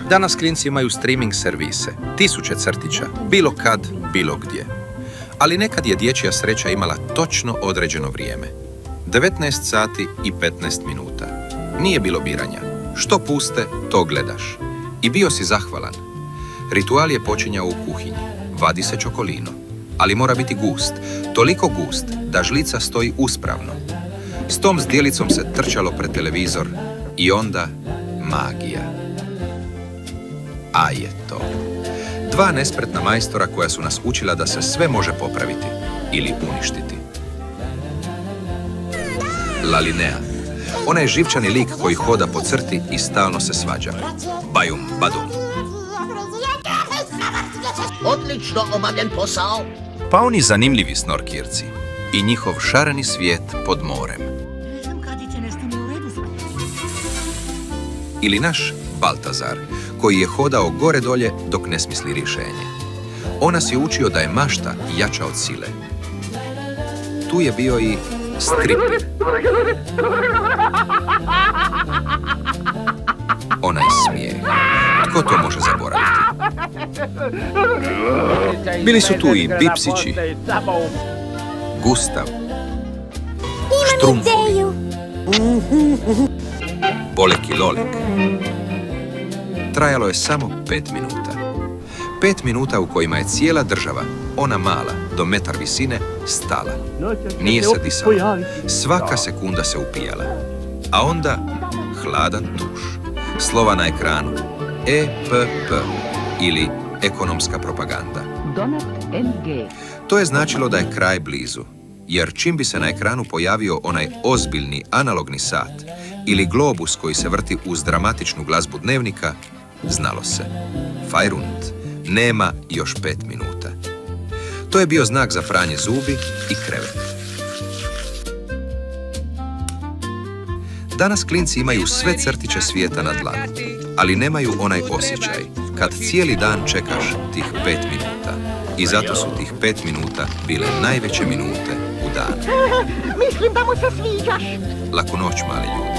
Danas klinci imaju streaming servise, tisuće crtića, bilo kad, bilo gdje. Ali nekad je dječja sreća imala točno određeno vrijeme. 19 sati i 15 minuta. Nije bilo biranja. Što puste, to gledaš. I bio si zahvalan. Ritual je počinjao u kuhinji. Vadi se čokolino. Ali mora biti gust. Toliko gust da žlica stoji uspravno. S tom zdjelicom se trčalo pred televizor i onda magija. A je to. Dva nespretna majstora koja su nas učila da se sve može popraviti ili uništiti. Lalinea. Ona je živčani lik koji hoda po crti i stalno se svađa. Bajum, badum. Odlično obavljen posao. Pa oni zanimljivi snorkirci i njihov šareni svijet pod morem. Ili naš Baltazar, koji je hodao gore dolje dok ne smisli rješenje. On nas je učio da je mašta jača od sile. Tu je bio i Stripir. Onaj smijeh. Tko to može zaboraviti? Bili su tu i Bipsići, Gustav, Štrumfovi, Bolek i Lolek. Trajalo je samo 5 minuta. 5 minuta u kojima je cijela država, ona mala, do metar visine, stala. Nije se disala. Svaka sekunda se upijala. A onda hladan tuš. Slova na ekranu. EPP ili ekonomska propaganda. To je značilo da je kraj blizu. Jer čim bi se na ekranu pojavio onaj ozbiljni analogni sat ili globus koji se vrti uz dramatičnu glazbu dnevnika, znalo se. Feierund. Nema još 5 minuta. To je bio znak za pranje zubi i krevet. Danas klinci imaju sve crtiće svijeta na dlanu, ali nemaju onaj osjećaj kad cijeli dan čekaš tih 5 minuta. I zato su tih 5 minuta bile najveće minute u danu. Mislim da mu se sviđaš. Laku noć, mali ljudi.